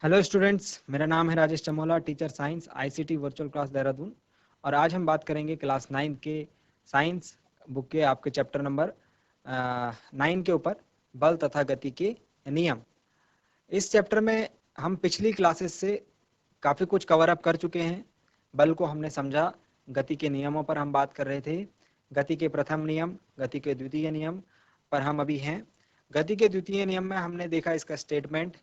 Hello students, मेरा नाम है Rajesh Chamola, teacher science ICT virtual class Dehradun. और आज हम बात करेंगे क्लास 9 के साइंस बुक के आपके चैप्टर नंबर 9 के ऊपर बल तथा गति के नियम। इस चैप्टर में हम पिछली क्लासेस से काफ़ी कुछ कवर अप कर चुके हैं। बल को हमने समझा, गति के नियमों पर हम बात कर रहे थे। गति के प्रथम नियम, गति के द्वितीय नियम पर हम अभी हैं। गति के द्वितीय नियम में हमने देखा इसका स्टेटमेंट,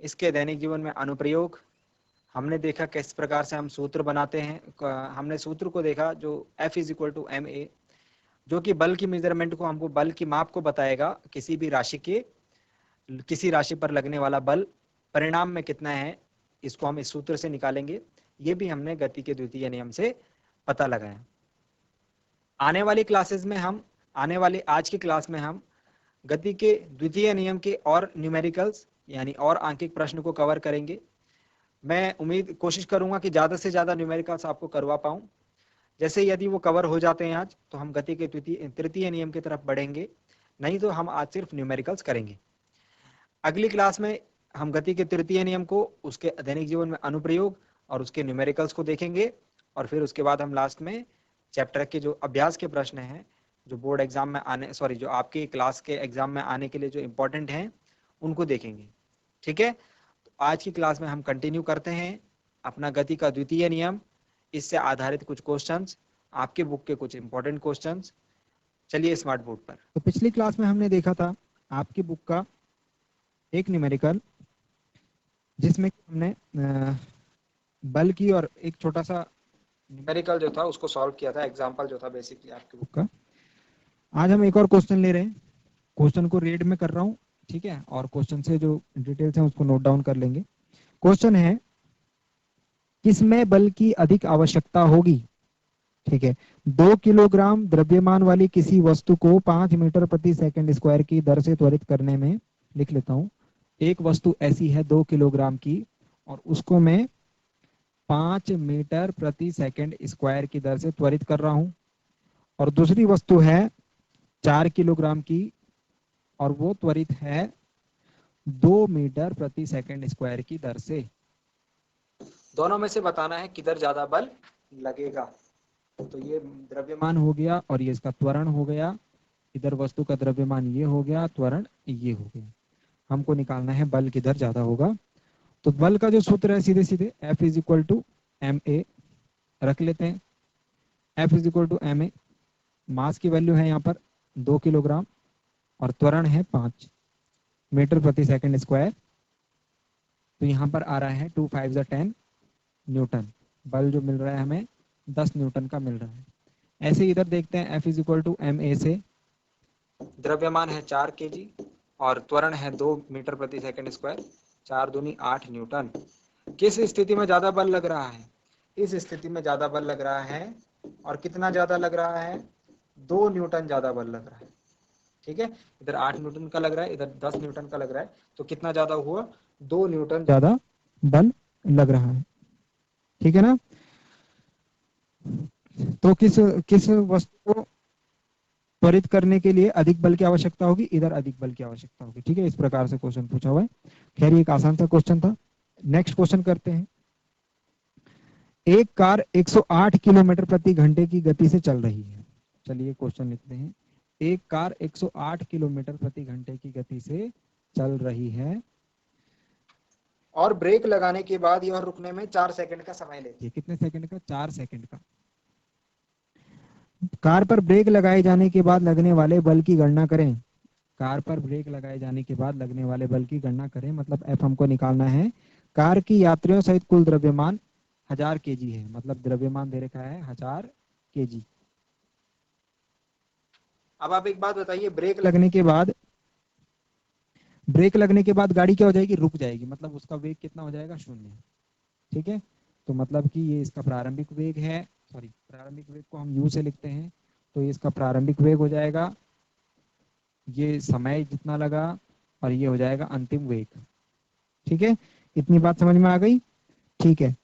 इसके दैनिक जीवन में अनुप्रयोग, हमने देखा किस प्रकार से हम सूत्र बनाते हैं। हमने सूत्र को देखा जो F is equal to ma, जो कि बल की मेजरमेंट को, हमको बल की माप को बताएगा। किसी भी राशि के, किसी राशि पर लगने वाला बल परिणाम में कितना है, इसको हम इस सूत्र से निकालेंगे। ये भी हमने गति के द्वितीय नियम से पता लगाया। आने वाली क्लासेस में हम, आने वाली आज की क्लास में हम गति के द्वितीय नियम के और न्यूमेरिकल्स यानी और आंकिक प्रश्न को कवर करेंगे। मैं कोशिश करूंगा कि ज़्यादा से ज़्यादा न्यूमेरिकल्स आपको करवा पाऊं। जैसे यदि वो कवर हो जाते हैं आज, तो हम गति के तृतीय नियम की तरफ बढ़ेंगे, नहीं तो हम आज सिर्फ न्यूमेरिकल्स करेंगे। अगली क्लास में हम गति के तृतीय नियम को, उसके दैनिक जीवन में अनुप्रयोग और उसके न्यूमेरिकल्स को देखेंगे। और फिर उसके बाद हम लास्ट में चैप्टर के जो अभ्यास के प्रश्न हैं, जो बोर्ड एग्जाम में आने, जो आपके क्लास के एग्जाम में आने के लिए जो इम्पोर्टेंट हैं, उनको देखेंगे। ठीक है, तो आज की क्लास में हम कंटिन्यू करते हैं अपना गति का द्वितीय नियम, इससे आधारित कुछ क्वेश्चंस, आपके बुक के कुछ इंपॉर्टेंट क्वेश्चंस। चलिए स्मार्ट बोर्ड पर। तो पिछली क्लास में हमने देखा था आपकी बुक का एक न्यूमेरिकल, जिसमें हमने बल की और एक छोटा सा न्यूमेरिकल जो था उसको सॉल्व किया था, एग्जांपल जो था बेसिकली आपकी बुक का। आज हम एक और क्वेश्चन ले रहे हैं। क्वेश्चन को रीड में कर रहा हूँ, ठीक है, और क्वेश्चन से जो डिटेल्स हैं उसको नोट डाउन कर लेंगे। क्वेश्चन है, किसमें बल की अधिक आवश्यकता होगी? ठीक है, 2 किलोग्राम द्रव्यमान वाली किसी वस्तु को 5 मीटर प्रति सेकंड स्क्वायर की दर से त्वरित करने में, लिख लेता हूं, एक वस्तु ऐसी है 2 किलोग्राम की और उसको मैं 5 मीटर प्रति सेकंड स्क्वायर की दर से त्वरित कर रहा हूं। और दूसरी वस्तु है 4 किलोग्राम की और वो त्वरित है 2 मीटर प्रति सेकंड स्क्वायर की दर से। दोनों में से बताना है किधर ज्यादा बल लगेगा। तो ये द्रव्यमान हो गया और ये इसका त्वरण हो गया। इधर वस्तु का द्रव्यमान ये हो गया, त्वरण ये हो गया। हमको निकालना है बल किधर ज्यादा होगा। तो बल का जो सूत्र है सीधे सीधे F is equal to ma रख लेते हैं। F is equal to ma, mass की वैल्यू है यहाँ पर 2 किलोग्राम और त्वरण है 5 मीटर प्रति सेकंड स्क्वायर। तो यहाँ पर आ रहा है 2 5 10 न्यूटन। बल जो मिल रहा है हमें 10 न्यूटन का मिल रहा है। ऐसे इधर देखते हैं, F is equal to ma से द्रव्यमान है 4 kg और त्वरण है 2 मीटर प्रति सेकंड स्क्वायर, 4 दूनी 8 न्यूटन। किस स्थिति में ज्यादा बल लग रहा है? इस स्थिति में ज्यादा बल लग रहा है। और कितना ज्यादा लग रहा है? 2 न्यूटन ज्यादा बल लग रहा है। ठीक है, इधर 8 न्यूटन का लग रहा है, इधर 10 न्यूटन का लग रहा है। तो कितना ज्यादा हुआ? 2 न्यूटन ज्यादा बल लग रहा है। ठीक है ना? तो किस किस वस्तु को त्वरित करने के लिए अधिक बल की आवश्यकता होगी? इधर अधिक बल की आवश्यकता होगी। ठीक है, इस प्रकार से क्वेश्चन पूछा हुआ है। खैर ये एक आसान सा क्वेश्चन था। नेक्स्ट क्वेश्चन करते हैं। एक कार 108 किलोमीटर प्रति घंटे की गति से चल रही है। चलिए क्वेश्चन लिखते हैं। एक कार 108 किलोमीटर प्रति घंटे की गति से चल रही है और ब्रेक लगाने के बाद यह रुकने में 4 सेकंड का समय लेती है। कितने सेकंड का? 4 सेकंड का। कार पर ब्रेक लगाए जाने के बाद लगने वाले बल की गणना करें। कार पर ब्रेक लगाए जाने के बाद लगने वाले बल की गणना करें, मतलब F हमको निकालना है। कार की यात्रियों सहित कुल द्रव्यमान 1000 kg है, मतलब द्रव्यमान दे रखा है 1000 kg। अब आप एक बात बताइए, ब्रेक लगने के बाद गाड़ी क्या हो जाएगी? रुक जाएगी, मतलब उसका वेग कितना हो जाएगा? 0। ठीक है, तो मतलब कि ये इसका प्रारंभिक वेग है, प्रारंभिक वेग को हम u से लिखते हैं। तो ये इसका प्रारंभिक वेग हो जाएगा, ये समय जितना लगा, और ये हो जाएगा अंतिम वेग। ठीक है, इतनी बात समझ में आ गई? ठीक है,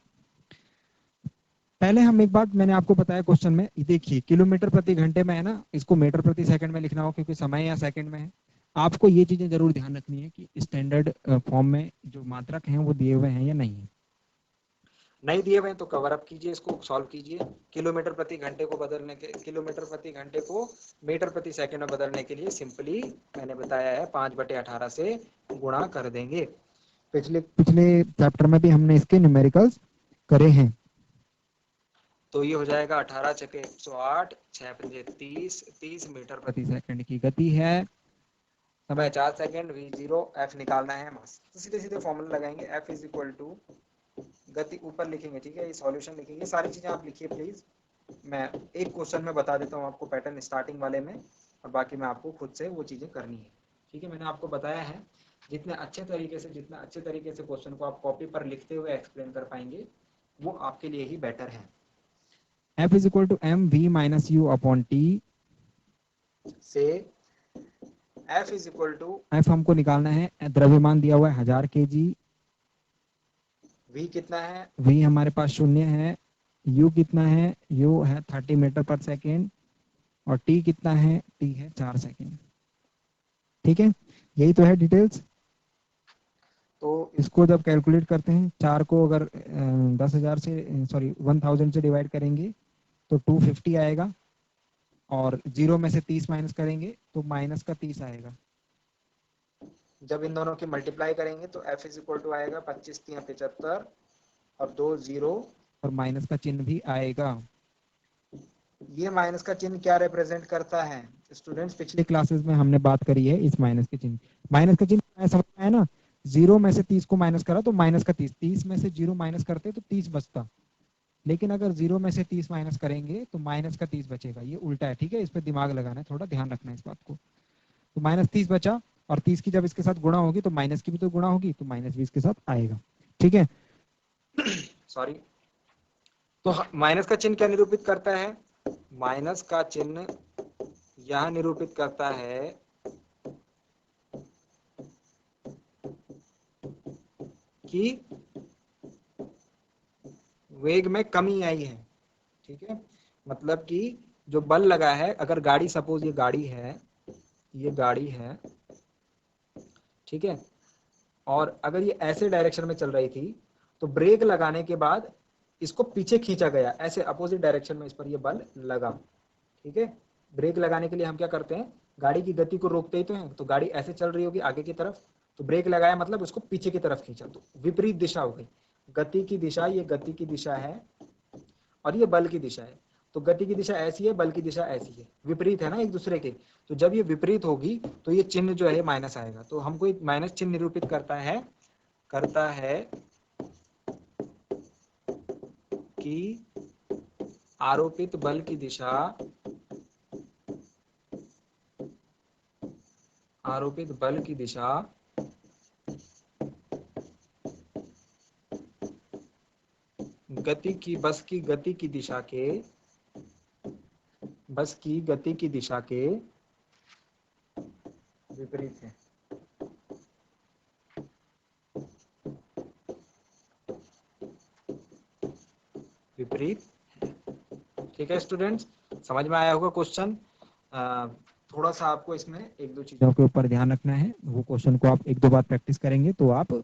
पहले हम एक बात मैंने आपको बताया क्वेश्चन में, देखिए किलोमीटर प्रति घंटे में है ना, इसको मीटर प्रति सेकंड में लिखना हो क्योंकि समय या सेकंड में है। आपको ये चीजें जरूर ध्यान रखनी है कि स्टैंडर्ड फॉर्म में जो मात्रक हैं वो दिए हुए हैं या नहीं है। नहीं दिए हुए हैं तो कवर अप कीजिए, इसको सॉल्व कीजिए। किलोमीटर प्रति घंटे को बदलने के, किलोमीटर प्रति घंटे को मीटर प्रति सेकंड में बदलने के लिए सिंपली मैंने बताया है 5/18 से गुणा कर देंगे। पिछले पिछले चैप्टर में भी हमने इसके न्यूमेरिकल्स करे हैं। तो ये हो जाएगा 18 छके 108, 6 पंजे 30, 30 मीटर प्रति सेकंड की गति है, समय 4 सेकंड, v0 f निकालना है मास। तो सीधे सीधे फॉर्मूला लगाएंगे, f इज इक्वल टू गति ऊपर लिखेंगे, ठीक है, ये सॉल्यूशन लिखेंगे, सारी चीजें आप लिखिए प्लीज। मैं एक क्वेश्चन में बता देता हूँ आपको पैटर्न स्टार्टिंग वाले में, और बाकी मैं आपको खुद से वो चीजें करनी है, ठीक है। मैंने आपको बताया है जितने अच्छे तरीके से क्वेश्चन को आप कॉपी पर लिखते हुए एक्सप्लेन कर पाएंगे वो आपके लिए ही बेटर है। f is equal to M V minus U upon T से f is equal to, f हमको निकालना है, द्रव्यमान दिया हुआ है 1000 kg, v कितना है, v हमारे पास 0 है, u कितना है, u है 30 मीटर पर सेकेंड, और t कितना है, t है 4 सेकेंड, ठीक है। यही तो है डिटेल्स। तो इसको जब कैलकुलेट करते हैं, 4 को अगर 10,000 से, सॉरी 1000 से डिवाइड करेंगे तो 250 आएगा, और 0 में से 30 माइनस करेंगे तो माइनस का 30 आएगा। जब इन दोनों की मल्टीप्लाई करेंगे तो f इज इक्वल टू आएगा 25 3 75, और 2 0, और माइनस का चिन्ह भी आएगा। ये माइनस का चिन्ह क्या रिप्रेजेंट करता है स्टूडेंट्स? पिछली क्लासेस में हमने बात करी है इस माइनस के चिन्ह। माइनस का चिन्ह समझ में आया ना? 0 में से 30 को माइनस करा तो माइनस का 30, 30 में से 0 माइनस करते तो 30 बचता, लेकिन अगर 0 में से 30 माइनस करेंगे तो माइनस का 30 बचेगा। ये उल्टा है, ठीक है, इस पर दिमाग लगाना है, थोड़ा ध्यान रखना है इस बात को। तो माइनस 30 बचा, और 30 की जब इसके साथ गुणा होगी तो माइनस की भी तो गुणा होगी, तो माइनस भी इसके साथ आएगा, ठीक है। सॉरी, तो माइनस का चिन्ह क्या निरूपित करता है? माइनस का चिन्ह यह निरूपित करता है कि वेग में कमी आई है, ठीक है। मतलब कि जो बल लगा है, अगर गाड़ी, सपोज ये गाड़ी है, ये गाड़ी है, ठीक है, और अगर ये ऐसे डायरेक्शन में चल रही थी तो ब्रेक लगाने के बाद इसको पीछे खींचा गया, ऐसे अपोजिट डायरेक्शन में इस पर ये बल लगा, ठीक है। ब्रेक लगाने के लिए हम क्या करते हैं, गाड़ी की गति को रोकते ही तो हैं, तो गाड़ी ऐसे चल रही होगी आगे की तरफ, तो ब्रेक लगाया मतलब उसको पीछे की तरफ खींचा, तो विपरीत दिशा हो गई। गति की दिशा, ये गति की दिशा है और ये बल की दिशा है, तो गति की दिशा ऐसी है, बल की दिशा ऐसी है, विपरीत है ना एक दूसरे के। तो जब ये विपरीत होगी तो ये चिन्ह जो है माइनस आएगा, तो हमको एक माइनस चिन्ह निरूपित करता है कि आरोपित बल की दिशा, आरोपित बल की दिशा गति की, बस की गति की दिशा के, बस की गति की दिशा के विपरीत है। विपरीत, ठीक है स्टूडेंट्स, समझ में आया होगा क्वेश्चन। थोड़ा सा आपको इसमें एक दो चीजों के ऊपर ध्यान रखना है, वो क्वेश्चन को आप एक दो बार प्रैक्टिस करेंगे तो आप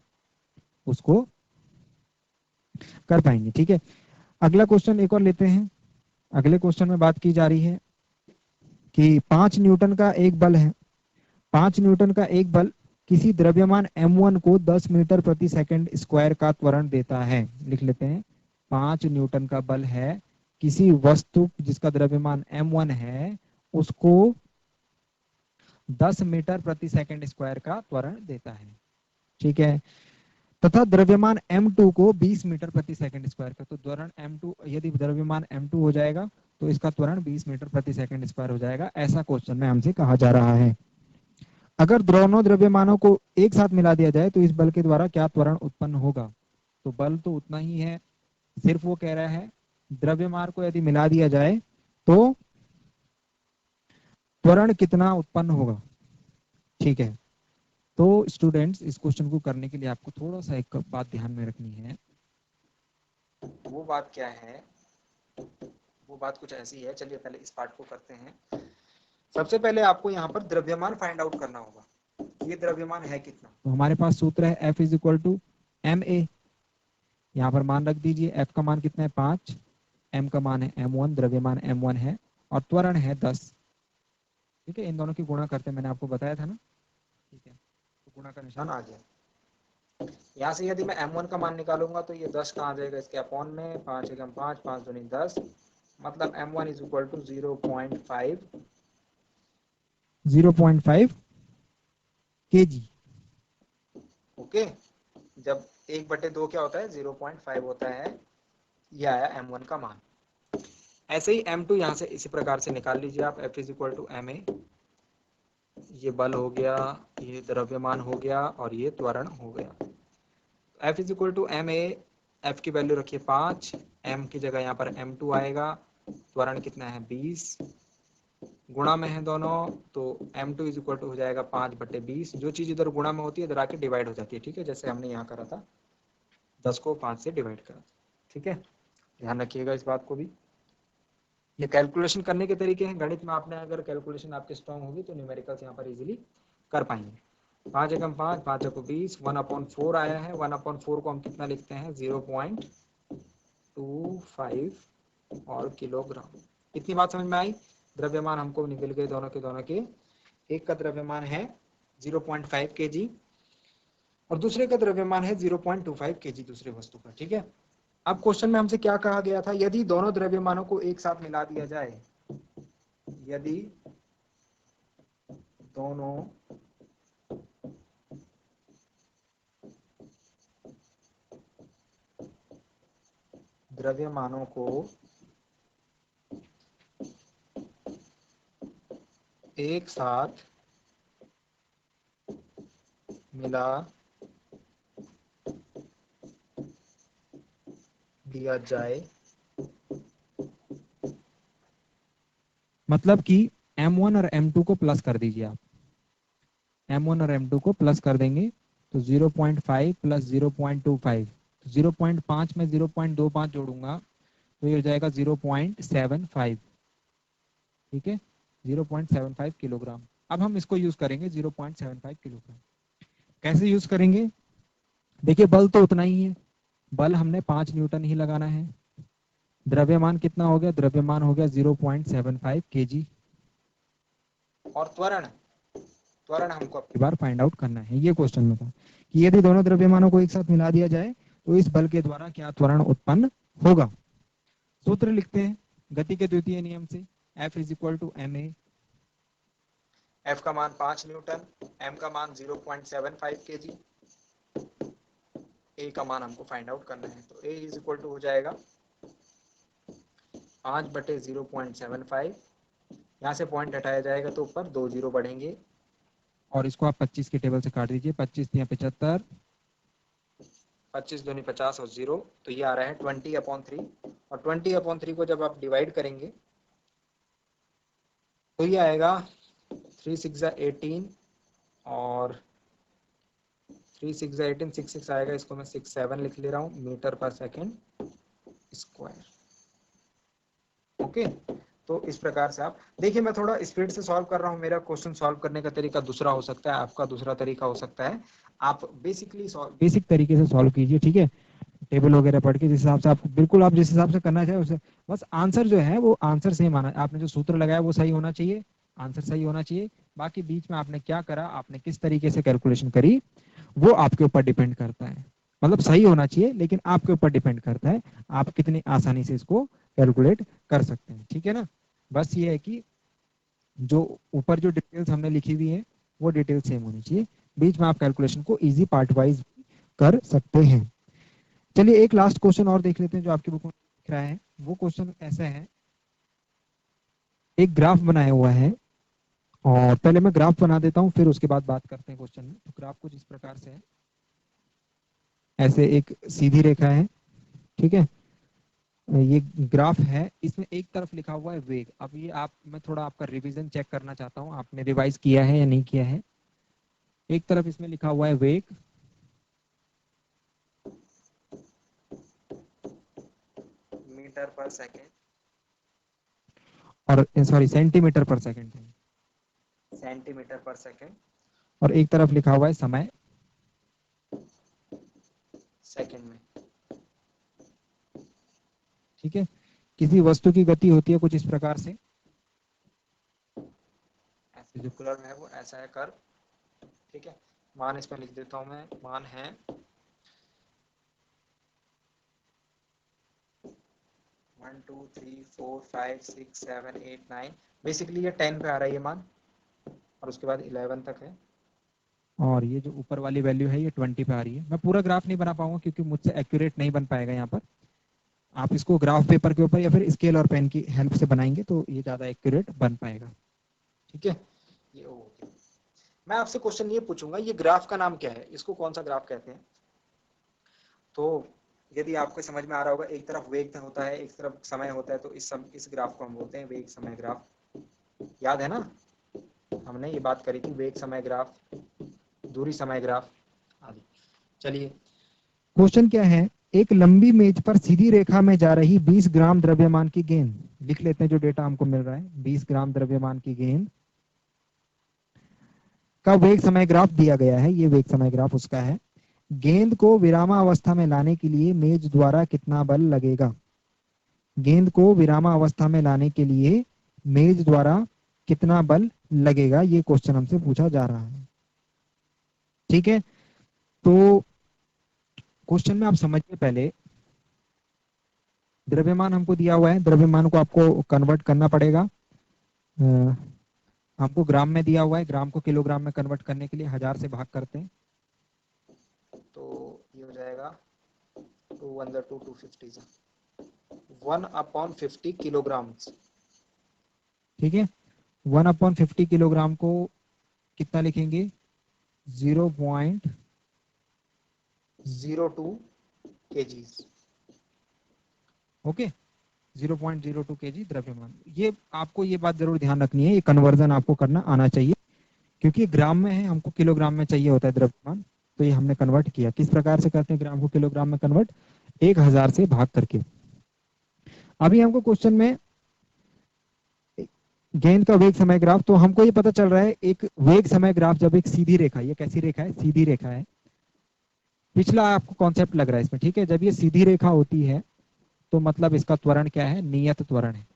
उसको कर पाएंगे, ठीक है। अगला क्वेश्चन एक और लेते हैं। अगले क्वेश्चन में बात की जा रही है कि 5 न्यूटन का एक बल है, 5 न्यूटन का एक बल किसी द्रव्यमान m1 को 10 मीटर प्रति सेकंड स्क्वायर का त्वरण देता है। लिख लेते हैं, 5 न्यूटन का बल है, किसी वस्तु जिसका द्रव्यमान m1 है उसको 10 मीटर प्रति सेकंड स्क्वायर का त्वरण देता है, ठीक है। तथा द्रव्यमान m2 को 20 मीटर प्रति सेकंड स्क्वायर का, तो त्वरण m2, यदि द्रव्यमान m2 हो जाएगा तो इसका त्वरण 20 मीटर प्रति सेकंड स्क्वायर हो जाएगा, ऐसा क्वेश्चन में हमसे कहा जा रहा है। अगर दोनों द्रव्यमानों को एक साथ मिला दिया जाए तो इस बल के द्वारा क्या त्वरण उत्पन्न होगा? तो बल तो उतना ही है, सिर्फ वो कह रहा है द्रव्यमान को यदि मिला दिया जाए तो त्वरण कितना उत्पन्न होगा, ठीक है। तो स्टूडेंट्स, इस क्वेश्चन को करने के लिए आपको थोड़ा सा एक बात ध्यान में रखनी है। वो बात क्या है? वो बात कुछ ऐसी है, चलिए पहले इस पार्ट को करते हैं। सबसे पहले आपको यहाँ पर द्रव्यमान फाइंड आउट करना होगा, ये द्रव्यमान है कितना। तो हमारे पास सूत्र है F is equal to M A, यहाँ पर मान रख दीजिए। F का मान कितना है 5, M का मान है M1, द्रव्यमान M1 है और त्वरण है 10। ठीक है, इन दोनों की गुणा करते मैंने आपको बताया था ना। ठीक है, तो गुणा का निशान आ गया। यहाँ से यदि मैं M1 का मान निकालूंगा तो ये 10 कहाँ आ जाएगा इसके अपॉन में, 5 एकम 5, 5 दूनी 10, मतलब M1 is equal to 0.5 kg। Okay, जब 1/2 क्या होता है 0.5 होता है, ये आया M1 का मान। ऐसे ही M2 यहाँ से इसी प्रकार से निकाल लीजिए आप। F is equal to M A, ये बल हो गया, ये द्रव्यमान हो गया और ये त्वरण हो गया। F is equal to M A, F की वैल्यू रखिए 5, m की जगह यहाँ पर m2 आएगा, त्वरण कितना है 20, गुणा में है दोनों, तो m2 इज इक्वल टू हो जाएगा 5/20। जो चीज इधर गुणा में होती है इधर आके डिवाइड हो जाती है। ठीक है, जैसे हमने यहाँ करा था, 10 को 5 से डिवाइड करा। ठीक है, ध्यान रखिएगा इस बात को भी। ये कैलकुलेशन करने के तरीके हैं। गणित में आपने अगर कैलकुलेशन आपकी स्ट्रांग होगी तो न्यूमेरिकल्स यहाँ पर इजीली कर पाएंगे। 5 एकम 5, 5 एकम 20, 1/4 आया है। 1/4 को हम कितना लिखते हैं 0.25 और किलोग्राम। इतनी बात समझ में आई। द्रव्यमान हमको निकल गए दोनों के। एक का द्रव्यमान है 0.5 kg और दूसरे का द्रव्यमान है 0.25 kg दूसरे वस्तु का। ठीक है, अब क्वेश्चन में हमसे क्या कहा गया था, यदि दोनों द्रव्यमानों को एक साथ मिला दिया जाए, यदि दोनों द्रव्यमानों को एक साथ मिला दिया जाए, मतलब कि M1 और M2 को प्लस कर दीजिए आप। M1 और M2 को प्लस कर देंगे तो 0.5 प्लस 0.25, 0.5 में 0.25 जोड़ूंगा तो ये हो जाएगा 0.75। ठीक है, 0.75 किलोग्राम। अब हम इसको यूज करेंगे 0.75 किलोग्राम। कैसे यूज करेंगे, देखिए बल तो उतना ही है, बल हमने 5 न्यूटन ही लगाना है। द्रव्यमान कितना हो गया, द्रव्यमान हो गया 0.75 kg। और त्वरण, त्वरण हमको अब की बार फाइंड आउट करना है। ये क्वेश्चन में था कि यदि दोनों द्रव्यमानों को एक साथ मिला दिया जाए तो इस बल के द्वारा क्या त्वरण उत्पन्न होगा। सूत्र लिखते हैं गति के द्वितीय नियम से। F is equal to M A, F का मान 5 न्यूटन, एम का मान 0.75 kg, ए का मान हमको फाइंड आउट करना है। तो ए इज इक्वल टू हो जाएगा 5/0.75, यहाँ से पॉइंट हटाया जाएगा तो ऊपर 2 जीरो बढ़ेंगे और इसको आप 25 के टेबल से काट दीजिए। 25 या 75, 25 दूनी 50 और 0, तो ये आ रहा है 20/3। और 20/3 को जब आप डिवाइड करेंगे तो ये आएगा 3 6 18 और 3 6 18, 6 6 आएगा, इसको मैं 6 7 लिख ले रहा हूँ, मीटर पर सेकेंड स्क्वायर। ओके, तो इस प्रकार से आप देखिए, मैं थोड़ा स्पीड से सॉल्व कर रहा हूँ। मेरा क्वेश्चन सॉल्व करने का तरीका दूसरा हो सकता है, आपका दूसरा तरीका हो सकता है। आप बेसिक तरीके से सॉल्व कीजिए। ठीक है, टेबल वगैरह पढ़ के जिस हिसाब से आप बिल्कुल आप जिस हिसाब से करना चाहे उसे, बस आंसर जो है वो आंसर सेम आना, आपने जो सूत्र लगाया वो सही होना चाहिए, आंसर सही होना चाहिए। बाकी बीच में आपने क्या करा, आपने किस तरीके से कैलकुलेशन करी, वो आपके ऊपर डिपेंड करता है। मतलब सही होना चाहिए लेकिन आपके ऊपर डिपेंड करता है आप कितनी आसानी से इसको कैलकुलेट कर सकते हैं। ठीक है ना, बस ये है कि जो ऊपर जो डिटेल्स हमने लिखी हुई है वो डिटेल्स सेम होनी चाहिए। बीच में आप कैलकुलेशन को इजी पार्ट वाइज कर सकते हैं। चलिए एक लास्ट क्वेश्चन और देख लेते हैं जो आपकी बुक में दिख रहा है। वो क्वेश्चन ऐसा है, एक ग्राफ बनाया हुआ है और पहले मैं ग्राफ बना देता हूँ फिर उसके बाद बात करते हैं क्वेश्चन में। तो ग्राफ कुछ इस प्रकार से है, ऐसे एक सीधी रेखा है। ठीक है, ये ग्राफ है, इसमें एक तरफ लिखा हुआ है वेग। अब ये आप, मैं थोड़ा आपका रिवीजन चेक करना चाहता हूँ, आपने रिवाइज किया है या नहीं किया है। एक तरफ इसमें लिखा हुआ है वेग मीटर पर सेकेंड, और सॉरी सेंटीमीटर पर सेकेंड, सेंटीमीटर पर सेकेंड, और एक तरफ लिखा हुआ है समय सेकंड में। ठीक है। किसी वस्तु की गति होती है कुछ इस प्रकार से, ऐसे जो कलर है वो ऐसा है कर। ठीक है, मान इसमें लिख देता हूं मैं, मान है 1 2 3 4 5 6 7 8 9, बेसिकली ये 10 पे आ रहा है ये मान, और उसके बाद 11 तक है। और ये जो ऊपर वाली वैल्यू है ये 20 पे आ रही है। मैं पूरा ग्राफ नहीं बना पाऊंगा क्योंकि मुझसे एक्यूरेट नहीं बन पाएगा यहाँ पर। आप इसको ग्राफ पेपर के ऊपर या फिर स्केल और पेन की हेल्प से बनाएंगे तो ये ज्यादा एक्यूरेट बन पाएगा। ठीक है, ये हो गया। मैं आपसे क्वेश्चन ये पूछूंगा, ये ग्राफ का नाम क्या है, इसको कौन सा ग्राफ कहते हैं? तो यदि आपको समझ में आ रहा होगा, एक तरफ वेग होता है एक तरफ समय होता है, तो इस ग्राफ को हम बोलते हैं वेग समय ग्राफ। याद है ना, हमने ये बात करी थी, वेग समय ग्राफ, दूरी समय ग्राफ आदि। चलिए, क्वेश्चन क्या है, एक लंबी मेज पर सीधी रेखा में जा रही 20 ग्राम द्रव्यमान की गेंद, लिख लेते हैं जो डेटा हमको मिल रहा है, 20 ग्राम द्रव्यमान की गेंद का वेग समय ग्राफ दिया गया है। ये वेग समय ग्राफ उसका है। गेंद को विरामावस्था में लाने के लिए मेज द्वारा कितना बल लगेगा? गेंद को विरामावस्था में लाने के लिए मेज द्वारा कितना बल लगेगा, ये क्वेश्चन हमसे पूछा जा रहा है। ठीक है, तो क्वेश्चन में आप समझिए, पहले द्रव्यमान हमको दिया हुआ है, द्रव्यमान को आपको कन्वर्ट करना पड़ेगा। हमको ग्राम में दिया हुआ है, ग्राम को किलोग्राम में कन्वर्ट करने के लिए 1000 से भाग करते हैं। तो ये हो जाएगा 2 1 2 250 1/50 किलोग्राम। ठीक है, 1/50 किलोग्राम को कितना लिखेंगे? 0.02 kgs। ओके, 0.02 kg द्रव्यमान। ये आपको ये बात जरूर ध्यान रखनी है, ये कन्वर्जन आपको करना आना चाहिए, क्योंकि ग्राम में है, हमको किलोग्राम में चाहिए होता है द्रव्यमान। तो ये हमने कन्वर्ट किया। किस प्रकार से करते हैं ग्राम को किलोग्राम में कन्वर्ट? 1000 से भाग करके। अभी हमको क्वेश्चन में गेंद का वेग समय ग्राफ, तो हमको ये पता चल रहा है एक वेग समय ग्राफ जब एक सीधी रेखा, ये कैसी रेखा है? सीधी रेखा है। पिछला आपको कॉन्सेप्ट लग रहा है इसमें, ठीक है। जब ये सीधी रेखा होती है तो मतलब इसका त्वरण क्या है? नियत त्वरण है,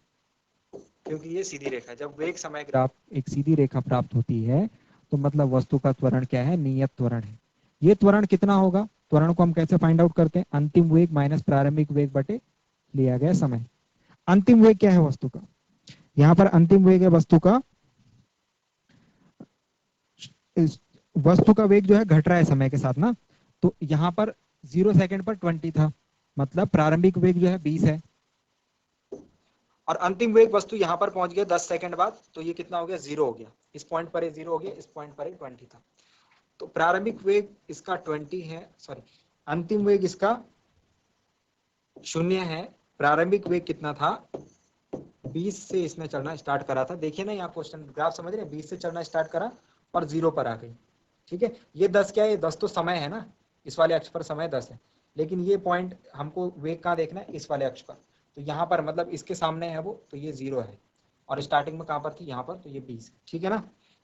क्योंकि ये सीधी रेखा है। जब वेग समय ग्राफ एक सीधी रेखा प्राप्त होती है तो मतलब वस्तु का त्वरण क्या है? नियत त्वरण है। ये त्वरण कितना होगा? त्वरण को हम कैसे फाइंड आउट करते हैं? अंतिम वेग माइनस प्रारंभिक वेग बटे लिया गया समय। अंतिम वेग क्या है वस्तु का? यहाँ पर अंतिम वेग है वस्तु का, वस्तु का वेग जो है घट रहा है समय के साथ ना, तो यहाँ पर 0 सेकंड पर 20 था, मतलब प्रारंभिक वेग जो है 20 है, और अंतिम वेग वस्तु यहाँ पर पहुंच गया 10 सेकंड बाद, तो ये कितना हो गया? 0 हो गया। इस पॉइंट पर ये 0 हो गया, इस पॉइंट पर ये 20 था। तो प्रारंभिक वेग इसका 20 है, सॉरी, अंतिम वेग इसका 0 है। प्रारंभिक वेग कितना था? 20 से इसने चलना स्टार्ट करा था। देखिए ना यहाँ क्वेश्चन ग्राफ समझ रहे हैं, 20 से चलना स्टार्ट करा और 0 पर आ गई। ठीक है, ये 10 क्या है? ये 10 तो समय है ना, इस वाले अक्ष पर समय 10 है, लेकिन ये पॉइंट हमको वेग कहाँ देखना है? इस वाले अक्ष पर। तो यहाँ पर मतलब इसके सामने है वो, तो ये 0 है, और स्टार्टिंग में कहाँ पर थी? यहाँ पर, तो ये 20 है। ठीक है ना,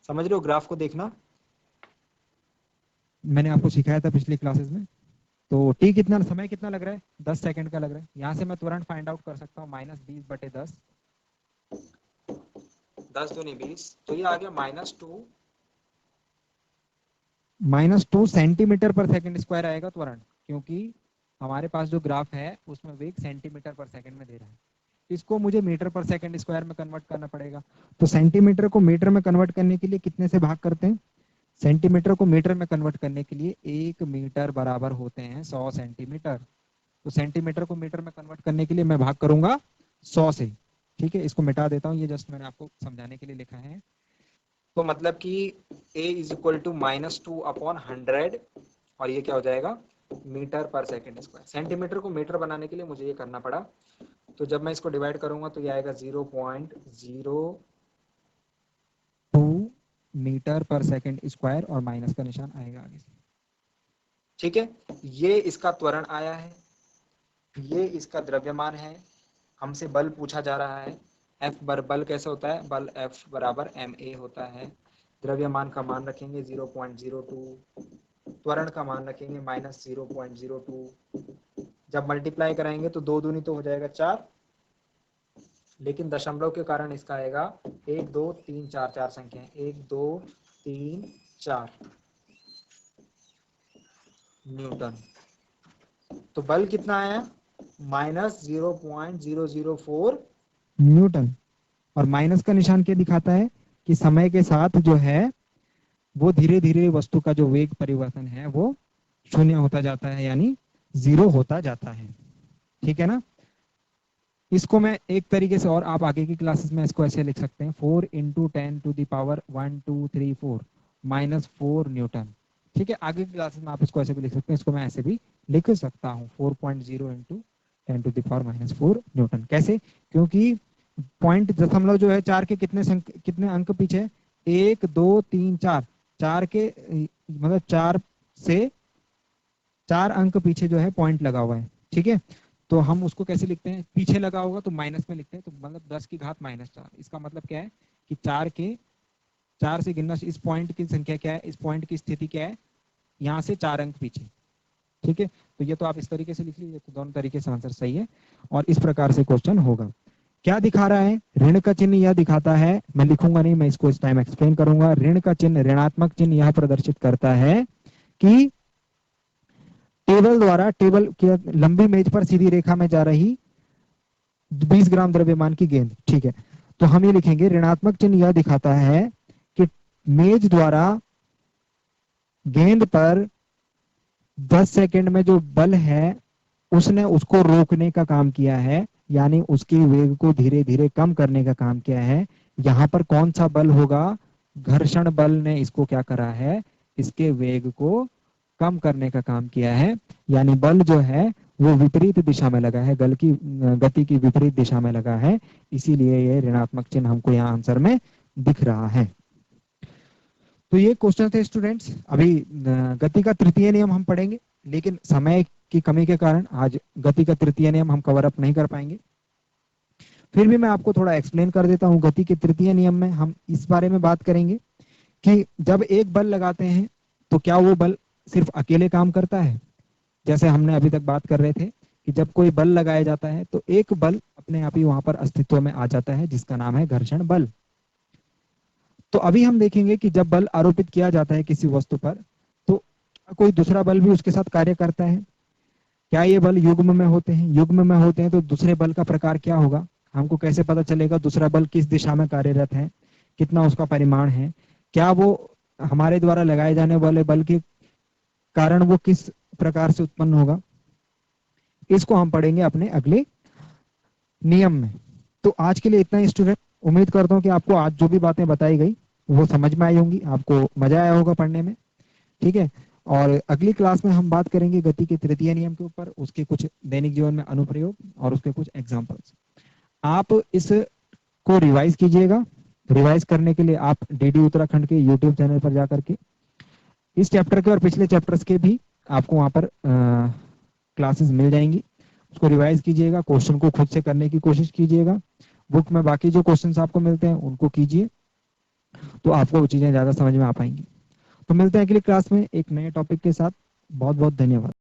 समझ रहे हो? ग्राफ को देखना। मैंने आपको सिखाया था पिछली क्लासेस में। तो टी कितना, समय कितना लग रहा है? 10 सेकंड का लग रहा है। यहाँ से मैं तुरंत फाइंड आउट कर सकता हूँ, -20/10, 10 दूनी 20, तो ये आ गया -2 -2 सेंटीमीटर पर सेकंड स्क्वायर आएगा त्वरण, क्योंकि हमारे पास जो ग्राफ है उसमें वेग सेंटीमीटर पर सेकंड में दे रहा है। इसको मुझे मीटर पर सेकंड स्क्वायर में कन्वर्ट करना पड़ेगा। तो सेंटीमीटर को मीटर में कन्वर्ट करने के लिए कितने से भाग करते हैं? सेंटीमीटर को मीटर में कन्वर्ट करने के लिए 1 मीटर बराबर होते हैं 100 सेंटीमीटर। तो सेंटीमीटर को मीटर में कन्वर्ट करने के लिए मैं भाग करूंगा 100 से। ठीक है, इसको मिटा देता हूँ, ये जस्ट मैंने आपको समझाने के लिए लिखा है। तो मतलब कि a इज इक्वल टू -2/100, और ये क्या हो जाएगा? मीटर पर सेकंड स्क्वायर। सेंटीमीटर को मीटर बनाने के लिए मुझे ये करना पड़ा, तो जब मैं इसको डिवाइड करूंगा तो ये आएगा 0.02 मीटर पर सेकंड स्क्वायर, और माइनस का निशान आएगा आगे से। ठीक है, ये इसका त्वरण आया है, ये इसका द्रव्यमान है। हमसे बल पूछा जा रहा है, F बर बल कैसे होता है? बल F बराबर ma होता है। द्रव्यमान का मान रखेंगे 0.02, त्वरण का मान रखेंगे -0.02। जब मल्टीप्लाई कराएंगे तो 2 दूनी तो हो जाएगा 4, लेकिन दशमलव के कारण इसका आएगा 1 2 3 4, 4 संख्या 1 2 3 4 न्यूटन। तो बल कितना आया? -0.004 न्यूटन। और माइनस का निशान क्या दिखाता है कि समय के साथ जो है वो धीरे धीरे वस्तु का जो वेग परिवर्तन है वो शून्य होता जाता है, यानी 0 होता जाता है। ठीक है ना? इसको मैं एक तरीके से, और आप आगे की क्लासेस में इसको ऐसे लिख सकते हैं 4 × 10⁻1 2 3 4 -4 न्यूटन। ठीक है, आगे की क्लासेस में आप इसको ऐसे भी लिख सकते हैं, इसको मैं ऐसे भी लिख सकता हूँ 4.0 × 10⁻⁻4 न्यूटन। कैसे? क्योंकि पॉइंट दशमलव जो है 4 के कितने अंक पीछे? 1 2 3 4, 4 के मतलब 4 से 4 अंक पीछे जो है पॉइंट लगा हुआ है। ठीक है, तो हम उसको कैसे लिखते हैं? पीछे लगा होगा तो माइनस में लिखते हैं, तो मतलब 10 की घात -4। इसका मतलब क्या है कि 4 से गिनना, इस पॉइंट की संख्या क्या है, इस पॉइंट की स्थिति क्या है, यहाँ से 4 अंक पीछे। ठीक है, तो ये तो आप इस तरीके से लिख लीजिए, तो दोनों तरीके से आंसर सही है और इस प्रकार से क्वेश्चन होगा। क्या दिखा रहा है? ऋण का चिन्ह यह दिखाता है, मैं लिखूंगा नहीं, मैं इसको इस टाइम एक्सप्लेन करूंगा। ऋण का चिन्ह, ऋणात्मक चिन्ह यह प्रदर्शित करता है कि टेबल की लंबी मेज पर सीधी रेखा में जा रही 20 ग्राम द्रव्यमान की गेंद। ठीक है, तो हम ये लिखेंगे ऋणात्मक चिन्ह यह दिखाता है कि मेज द्वारा गेंद पर 10 सेकंड में जो बल है उसने उसको रोकने का काम किया है, यानी उसकी वेग को धीरे धीरे कम करने का काम किया है। यहाँ पर कौन सा बल होगा? घर्षण बल ने इसको क्या करा है? इसके वेग को कम करने का काम किया है, यानी बल जो है वो विपरीत दिशा में लगा है, गति की विपरीत दिशा में लगा है, इसीलिए ये ऋणात्मक चिन्ह हमको यहाँ आंसर में दिख रहा है। तो ये क्वेश्चन थे स्टूडेंट्स। अभी गति का तृतीय नियम हम पढ़ेंगे, लेकिन समय की कमी के कारण आज गति का तृतीय नियम हम कवर अप नहीं कर पाएंगे। फिर भी मैं आपको थोड़ा एक्सप्लेन कर देता हूँ। गति के तृतीय नियम में हम इस बारे में बात करेंगे कि जब एक बल लगाते हैं तो क्या वो बल सिर्फ अकेले काम करता है? जैसे हमने अभी तक बात कर रहे थे कि जब कोई बल लगाया जाता है तो एक बल अपने आप ही वहां पर अस्तित्व में आ जाता है, जिसका नाम है घर्षण बल। तो अभी हम देखेंगे कि जब बल आरोपित किया जाता है किसी वस्तु पर, तो कोई दूसरा बल भी उसके साथ कार्य करता है? क्या ये बल युग्म में होते हैं? युग्म में होते हैं तो दूसरे बल का प्रकार क्या होगा? हमको कैसे पता चलेगा दूसरा बल किस दिशा में कार्यरत है, कितना उसका परिमाण है, क्या वो हमारे द्वारा लगाए जाने वाले बल के कारण वो किस प्रकार से उत्पन्न होगा? इसको हम पढ़ेंगे अपने अगले नियम में। तो आज के लिए इतना ही स्टूडेंट। उम्मीद करता हूँ कि आपको आज जो भी बातें बताई गई वो समझ में आई होंगी, आपको मजा आया होगा पढ़ने में। ठीक है, और अगली क्लास में हम बात करेंगे गति के तृतीय नियम के ऊपर, उसके कुछ दैनिक जीवन में अनुप्रयोग और उसके कुछ एग्जांपल्स। आप इस को रिवाइज कीजिएगा। रिवाइज करने के लिए आप डीडी उत्तराखंड के यूट्यूब चैनल पर जाकर के इस चैप्टर के और पिछले चैप्टर्स के भी आपको वहां पर क्लासेस मिल जाएंगी। उसको रिवाइज कीजिएगा, क्वेश्चन को खुद से करने की कोशिश कीजिएगा। बुक में बाकी जो क्वेश्चंस आपको मिलते हैं उनको कीजिए, तो आपको वो चीजें ज्यादा समझ में आ पाएंगी। तो मिलते हैं अगली क्लास में एक नए टॉपिक के साथ। बहुत बहुत धन्यवाद।